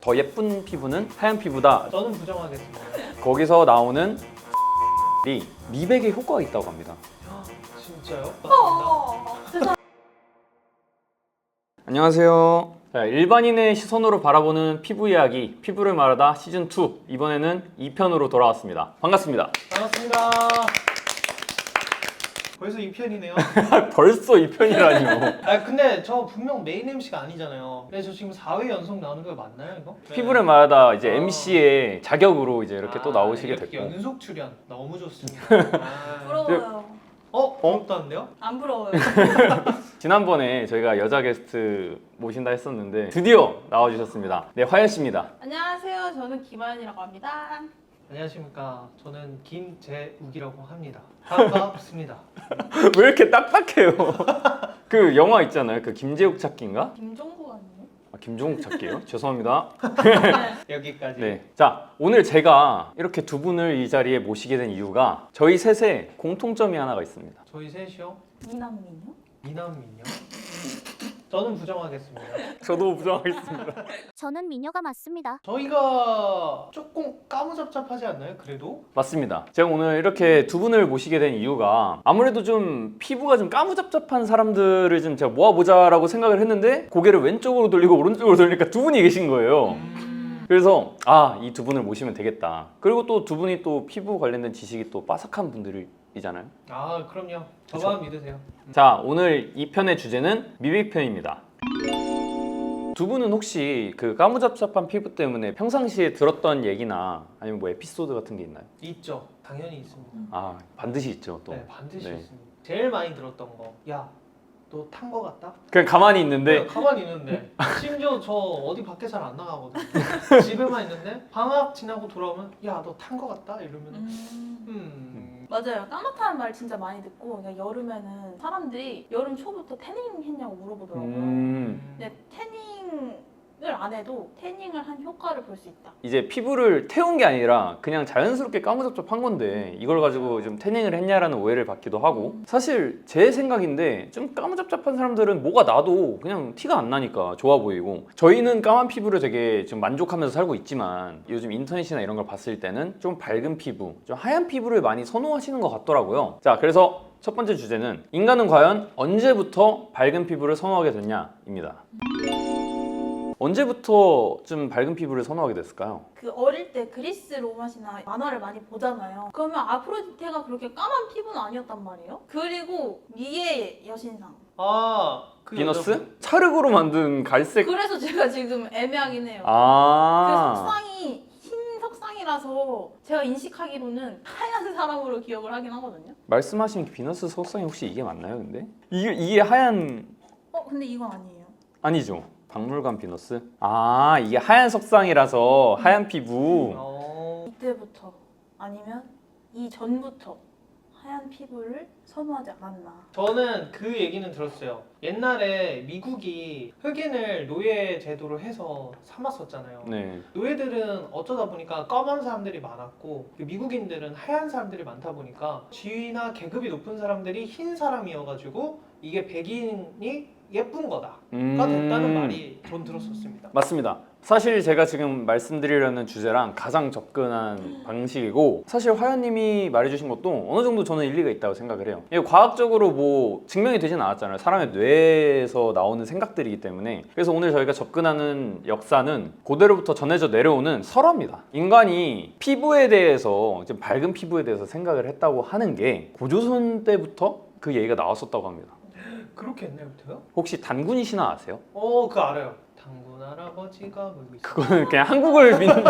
더 예쁜 피부는 하얀 피부다. 저는 부정하겠습니다. 거기서 나오는 이 미백에 효과가 있다고 합니다. 진짜요? 안녕하세요. 자, 일반인의 시선으로 바라보는 피부 이야기, 피부를 말하다 시즌2 이번에는 2편으로 돌아왔습니다. 반갑습니다. 반갑습니다. 벌써 2편이네요. 벌써 2편이라니요. 아 근데 저 분명 메인 MC가 아니잖아요. 근데 저 지금 4회 연속 나오는 거 맞나요 이거? 네. 피부를 말하다 이제 MC의 자격으로 이제 이렇게 또 나오시게 이렇게 됐고. 연속 출연 너무 좋습니다. 부러워요. 부럽다는데요? 안 부러워요. 지난번에 저희가 여자 게스트 모신다 했었는데 드디어 나와주셨습니다. 네, 화연 씨입니다. 안녕하세요. 저는 김하연이라고 합니다. 안녕하십니까. 저는 김재욱이라고 합니다. 반갑습니다. 왜 이렇게 딱딱해요? 그 영화 있잖아요. 그 김재욱 찾기인가? 김종국 아니에요? 아, 김종국 찾기예요? 죄송합니다. 여기까지. 네. 자, 오늘 제가 이렇게 두 분을 이 자리에 모시게 된 이유가 저희 셋의 공통점이 하나가 있습니다. 저희 셋이요? 이남민요? 미남민요? 저는 부정하겠습니다. 저도 부정하겠습니다. 저는 미녀가 맞습니다. 저희가 조금 까무잡잡하지 않나요? 그래도? 맞습니다. 제가 오늘 이렇게 두 분을 모시게 된 이유가 아무래도 좀 피부가 좀 까무잡잡한 사람들을 좀 제가 모아보자라고 생각을 했는데 고개를 왼쪽으로 돌리고 오른쪽으로 돌리니까 두 분이 계신 거예요. 그래서 이 두 분을 모시면 되겠다. 그리고 또 두 분이 또 피부 관련된 지식이 또 빠삭한 분들이잖아요. 아 그럼요. 저만 믿으세요. 자, 오늘 이 편의 주제는 미백편입니다. 두 분은 혹시 그 까무잡잡한 피부 때문에 평상시에 들었던 얘기나 아니면 뭐 에피소드 같은 게 있나요? 있죠. 당연히 있습니다. 아, 반드시 있죠, 또. 네, 반드시 네. 있습니다. 제일 많이 들었던 거. 야, 너 탄 거 같다? 그냥 가만히 있는데 가만히 있는데. 심지어 저 어디 밖에 잘 안 나가거든. 집에만 있는데 방학 지나고 돌아오면 야, 너 탄 거 같다? 이러면 맞아요. 까맣다는 말 진짜 많이 듣고 그냥 여름에는 사람들이 여름 초부터 태닝 했냐고 물어보더라고요. 근데 태닝을 안 해도 태닝을 한 효과를 볼 수 있다. 이제 피부를 태운 게 아니라 그냥 자연스럽게 까무잡잡한 건데 이걸 가지고 좀 태닝을 했냐라는 오해를 받기도 하고, 사실 제 생각인데 좀 까무잡잡한 사람들은 뭐가 나도 그냥 티가 안 나니까 좋아 보이고, 저희는 까만 피부를 되게 좀 만족하면서 살고 있지만 요즘 인터넷이나 이런 걸 봤을 때는 좀 밝은 피부, 좀 하얀 피부를 많이 선호하시는 것 같더라고요. 자, 그래서 첫 번째 주제는 인간은 과연 언제부터 밝은 피부를 선호하게 됐냐입니다. 언제부터 좀 밝은 피부를 선호하게 됐을까요? 그 어릴 때 그리스 로마시나 만화를 많이 보잖아요. 그러면 아프로디테가 그렇게 까만 피부는 아니었단 말이에요. 그리고 미의 여신상. 그 비너스? 여자분. 찰흙으로 만든 갈색. 그래서 제가 지금 애매하긴 해요. 그 아. 석상이 흰 석상이라서 제가 인식하기로는 하얀 사람으로 기억을 하긴 하거든요. 말씀하신 비너스 석상이 혹시 이게 맞나요, 근데? 이게 하얀 근데 이건 아니에요. 아니죠? 박물관 비너스? 아, 이게 하얀 석상이라서 하얀 피부. 이때부터 아니면 이 전부터 하얀 피부를 선호하지 않았나. 저는 그 얘기는 들었어요. 옛날에 미국이 흑인을 노예 제도로 해서 삼았었잖아요. 네. 노예들은 어쩌다 보니까 검은 사람들이 많았고 미국인들은 하얀 사람들이 많다 보니까 지위나 계급이 높은 사람들이 흰 사람이어가지고 이게 백인이 예쁜 거다가 됐다는 말이 전 들었었습니다. 맞습니다. 사실 제가 지금 말씀드리려는 주제랑 가장 접근한 방식이고, 사실 화연님이 말해주신 것도 어느 정도 저는 일리가 있다고 생각을 해요. 이게 과학적으로 뭐 증명이 되진 않았잖아요. 사람의 뇌에서 나오는 생각들이기 때문에. 그래서 오늘 저희가 접근하는 역사는 고대로부터 전해져 내려오는 설화입니다. 인간이 피부에 대해서, 좀 밝은 피부에 대해서 생각을 했다고 하는 게 고조선 때부터 그 얘기가 나왔었다고 합니다. 그렇게 옛날부터요? 혹시 단군이 신화 아세요? 그거 알아요. 당군 할아버지가 물고 있어. 그거는 그냥 한국을 믿는.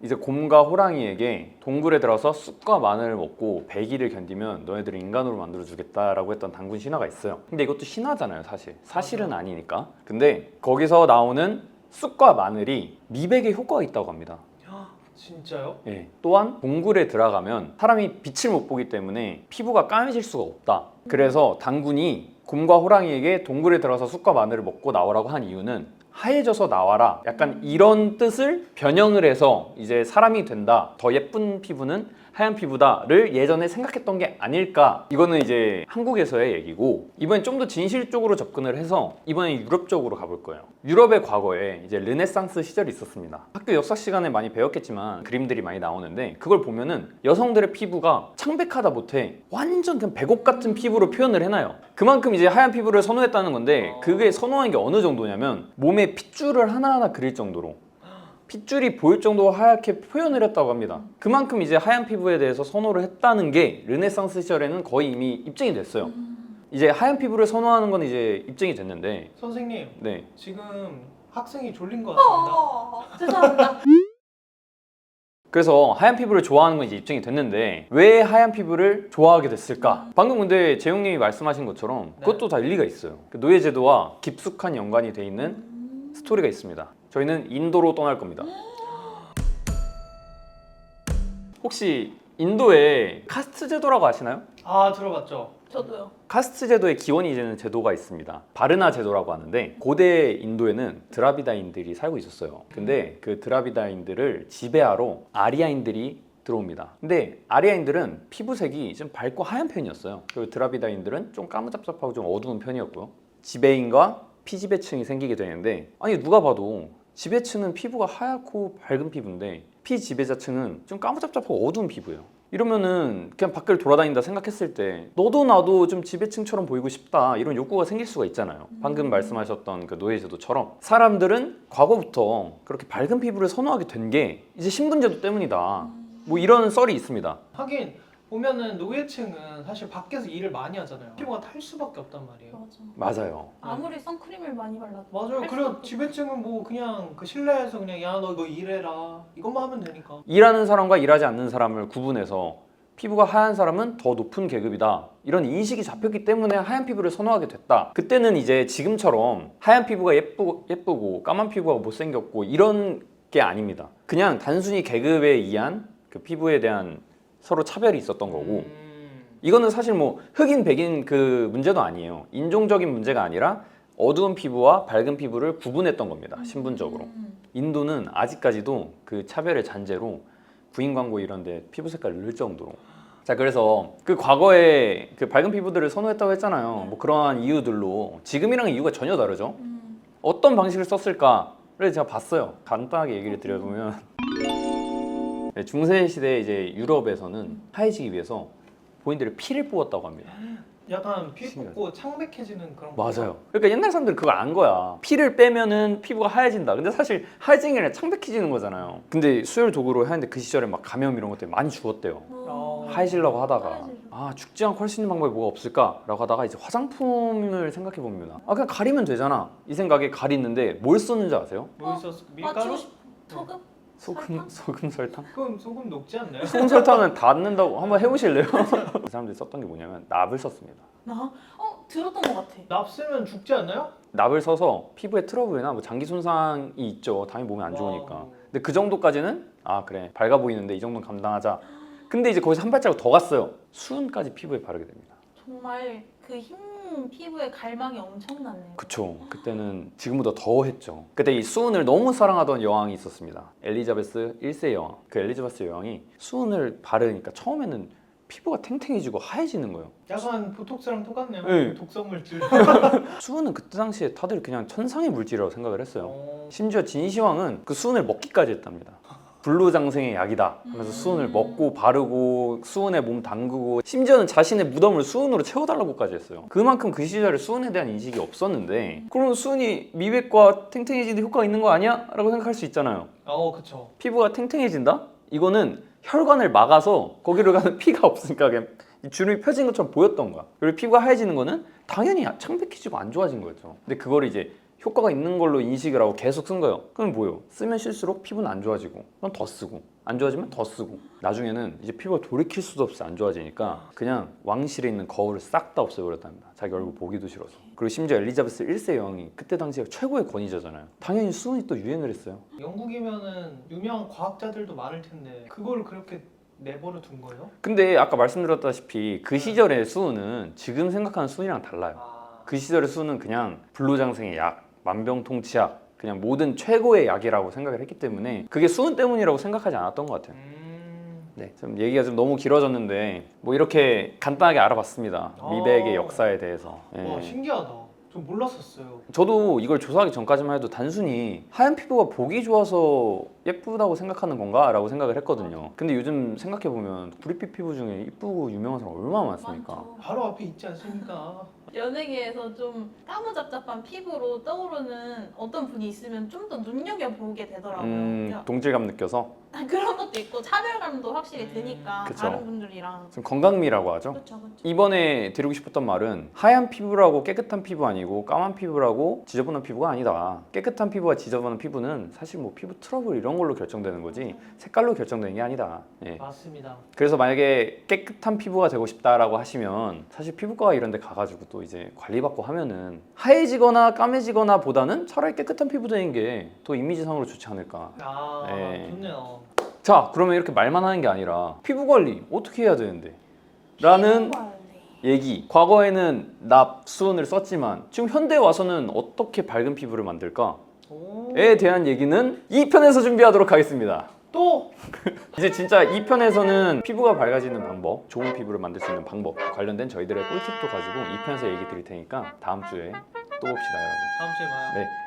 이제 곰과 호랑이에게 동굴에 들어서 쑥과 마늘을 먹고 100일을 견디면 너희들을 인간으로 만들어주겠다라고 했던 단군 신화가 있어요. 근데 이것도 신화잖아요, 사실은 아니니까. 근데 거기서 나오는 쑥과 마늘이 미백에 효과가 있다고 합니다. 진짜요? 예. 또한 동굴에 들어가면 사람이 빛을 못 보기 때문에 피부가 까매질 수가 없다. 그래서 단군이 곰과 호랑이에게 동굴에 들어가서 쑥과 마늘을 먹고 나오라고 한 이유는 하얘져서 나와라, 약간 이런 뜻을 변형을 해서 이제 사람이 된다, 더 예쁜 피부는 하얀 피부다를 예전에 생각했던 게 아닐까. 이거는 이제 한국에서의 얘기고, 이번엔 좀 더 진실적으로 접근을 해서 이번엔 유럽 쪽으로 가볼 거예요. 유럽의 과거에 이제 르네상스 시절이 있었습니다. 학교 역사 시간에 많이 배웠겠지만 그림들이 많이 나오는데, 그걸 보면은 여성들의 피부가 창백하다 못해 완전 그냥 백옥 같은 피부로 표현을 해놔요. 그만큼 이제 하얀 피부를 선호했다는 건데, 그게 선호한 게 어느 정도냐면 몸에 핏줄을 하나하나 그릴 정도로, 핏줄이 보일 정도로 하얗게 표현을 했다고 합니다. 그만큼 이제 하얀 피부에 대해서 선호를 했다는 게 르네상스 시절에는 거의 이미 입증이 됐어요. 이제 하얀 피부를 선호하는 건 이제 입증이 됐는데, 선생님, 네. 지금 학생이 졸린 것 같습니다. 죄송합니다. 그래서 하얀 피부를 좋아하는 건 이제 입증이 됐는데, 왜 하얀 피부를 좋아하게 됐을까? 방금 근데 재용님이 말씀하신 것처럼 그것도 다 일리가 있어요. 그 노예 제도와 깊숙한 연관이 돼 있는 스토리가 있습니다. 저희는 인도로 떠날 겁니다. 혹시 인도에 카스트 제도라고 아시나요? 아, 들어봤죠? 저도요. 카스트 제도의 기원이 되는 제도가 있습니다. 바르나 제도라고 하는데, 고대 인도에는 드라비다인들이 살고 있었어요. 근데 그 드라비다인들을 지배하러 아리아인들이 들어옵니다. 근데 아리아인들은 피부색이 좀 밝고 하얀 편이었어요. 그리고 드라비다인들은 좀 까무잡잡하고 좀 어두운 편이었고요. 지배인과 피지배층이 생기게 되는데, 아니 누가 봐도 지배층은 피부가 하얗고 밝은 피부인데 피지배자층은 좀 까무잡잡하고 어두운 피부예요. 이러면은 그냥 밖을 돌아다닌다 생각했을 때 너도 나도 좀 지배층처럼 보이고 싶다, 이런 욕구가 생길 수가 있잖아요. 방금 말씀하셨던 그 노예제도처럼 사람들은 과거부터 그렇게 밝은 피부를 선호하게 된 게 이제 신분제도 때문이다, 뭐 이런 썰이 있습니다. 하긴 보면은 노예층은 사실 밖에서 일을 많이 하잖아요. 피부가 탈 수밖에 없단 말이에요. 맞아. 맞아요. 아무리 선크림을 많이 발라도 맞아요. 할 그리고 수밖에 지배층은 뭐 그냥 그 실내에서 그냥 야 너 이거 일해라 이것만 하면 되니까. 일하는 사람과 일하지 않는 사람을 구분해서 피부가 하얀 사람은 더 높은 계급이다, 이런 인식이 잡혔기 때문에 하얀 피부를 선호하게 됐다. 그때는 이제 지금처럼 하얀 피부가 예쁘고 까만 피부가 못생겼고 이런 게 아닙니다. 그냥 단순히 계급에 의한 그 피부에 대한 서로 차별이 있었던 거고, 이거는 사실 뭐 흑인 백인 그 문제도 아니에요. 인종적인 문제가 아니라 어두운 피부와 밝은 피부를 구분했던 겁니다, 신분적으로. 인도는 아직까지도 그 차별의 잔재로 구인 광고 이런 데 피부 색깔을 넣을 정도로. 자, 그래서 그 과거에 그 밝은 피부들을 선호했다고 했잖아요. 뭐 그러한 이유들로 지금이랑 이유가 전혀 다르죠. 어떤 방식을 썼을까를 제가 봤어요. 간단하게 얘기를 드려보면, 중세 시대 이제 유럽에서는 하얘지기 위해서 본인들이 피를 뽑았다고 합니다. 약간 피 뽑고 창백해지는 그런 거. 맞아요. 그러니까 옛날 사람들은 그걸 안 거야. 피를 빼면은 피부가 하얘진다. 근데 사실 하얘지는 게 아니라 창백해지는 거잖아요. 근데 수혈 도구로 하는데 그 시절에 막 감염 이런 것 때문에 많이 죽었대요. 하얘지려고 하다가 하얘지려고. 아, 죽지 않고 할 수 있는 방법이 뭐가 없을까라고 하다가 이제 화장품을 생각해 봅니다. 아, 그냥 가리면 되잖아, 이 생각에 가리는데 뭘 썼는지 아세요? 뭐 있었어? 밀가루? 맞추고 싶. 소금? 소금 설탕? 그럼 소금 녹지 않나요? 소금 설탕은 닿는다고 한번 해보실래요? 그 사람들이 썼던 게 뭐냐면 납을 썼습니다. 나? 들었던 것 같아. 납 쓰면 죽지 않나요? 납을 써서 피부에 트러블이나 뭐 장기 손상이 있죠. 당연히 몸에 안 좋으니까. 와우. 근데 그 정도까지는 아 그래 밝아 보이는데 이 정도는 감당하자. 근데 이제 거기서 한 발자국 더 갔어요. 수은까지 피부에 바르게 됩니다. 정말 그 흰 피부의 갈망이 엄청나네요. 그쵸. 그때는 지금보다 더 했죠. 그때 이 수은을 너무 사랑하던 여왕이 있었습니다. 엘리자베스 1세 여왕. 그 엘리자베스 여왕이 수은을 바르니까 처음에는 피부가 탱탱해지고 하얘지는 거예요. 약간 보톡스랑 똑같네요. 네. 독성 물질. 수은은 그때 당시에 다들 그냥 천상의 물질이라고 생각을 했어요. 어. 심지어 진시황은 그 수은을 먹기까지 했답니다. 불로장생의 약이다 하면서 수은을 먹고 바르고 수은에 몸 담그고 심지어는 자신의 무덤을 수은으로 채워달라고까지 했어요. 그만큼 그 시절에 수은에 대한 인식이 없었는데, 그럼 수은이 미백과 탱탱해지는 효과가 있는 거 아니야? 라고 생각할 수 있잖아요. 그쵸. 피부가 탱탱해진다? 이거는 혈관을 막아서 거기로 가는 피가 없으니까 그냥 주름이 펴진 것처럼 보였던 거야. 그리고 피부가 하얘지는 거는 당연히 창백해지고 안 좋아진 거였죠. 근데 그걸 이제 효과가 있는 걸로 인식을 하고 계속 쓴 거예요. 그럼 뭐예요? 쓰면 쓸수록 피부는 안 좋아지고, 그럼 더 쓰고, 안 좋아지면 더 쓰고, 나중에는 이제 피부가 돌이킬 수도 없이 안 좋아지니까 그냥 왕실에 있는 거울을 싹 다 없애버렸답니다. 자기 얼굴 보기도 싫어서. 그리고 심지어 엘리자베스 1세 여왕이 그때 당시에 최고의 권위자잖아요. 당연히 수은이 또 유행을 했어요. 영국이면은 유명한 과학자들도 많을 텐데 그걸 그렇게 내버려 둔 거예요? 근데 아까 말씀드렸다시피 그 시절의 수은은 지금 생각하는 수은이랑 달라요. 그 시절의 수은은 그냥 불로장생의 약, 만병통치약, 그냥 모든 최고의 약이라고 생각을 했기 때문에 그게 수은 때문이라고 생각하지 않았던 것 같아요. 네, 좀 얘기가 좀 너무 길어졌는데 뭐 이렇게 간단하게 알아봤습니다. 미백의 역사에 대해서. 예. 와 신기하다. 좀 몰랐었어요. 저도 이걸 조사하기 전까지만 해도 단순히 하얀 피부가 보기 좋아서 예쁘다고 생각하는 건가? 라고 생각을 했거든요. 근데 요즘 생각해보면 구릿빛 피부 중에 이쁘고 유명한 사람 얼마나 많습니까? 많죠. 바로 앞에 있지 않습니까? 연예계에서 좀 까무잡잡한 피부로 떠오르는 어떤 분이 있으면 좀 더 눈여겨보게 되더라고요. 야, 동질감 느껴서 그런 것도 있고 차별감도 확실히 드니까 그쵸. 다른 분들이랑. 좀 건강미라고 하죠. 그렇죠, 그렇죠. 이번에 드리고 싶었던 말은 하얀 피부라고 깨끗한 피부 아니고 까만 피부라고 지저분한 피부가 아니다. 깨끗한 피부와 지저분한 피부는 사실 뭐 피부 트러블 이런 걸로 결정되는 거지 색깔로 결정되는 게 아니다. 예. 맞습니다. 그래서 만약에 깨끗한 피부가 되고 싶다라고 하시면 사실 피부과 이런 데 가가지고 또 이제 관리받고 하면은 하얘지거나 까매지거나 보다는 차라리 깨끗한 피부 되는 게 더 이미지상으로 좋지 않을까. 아 네. 좋네요. 자, 그러면 이렇게 말만 하는 게 아니라 피부 관리 어떻게 해야 되는데? 라는 피부 관리. 얘기. 과거에는 납, 수은을 썼지만 지금 현대에 와서는 어떻게 밝은 피부를 만들까? 오. 에 대한 얘기는 2편에서 준비하도록 하겠습니다. 또 이제 진짜 2편에서는 피부가 밝아지는 방법, 좋은 피부를 만들 수 있는 방법 관련된 저희들의 꿀팁도 가지고 2편에서 얘기 드릴 테니까 다음 주에 또 봅시다, 여러분. 다음 주에 봐요. 네.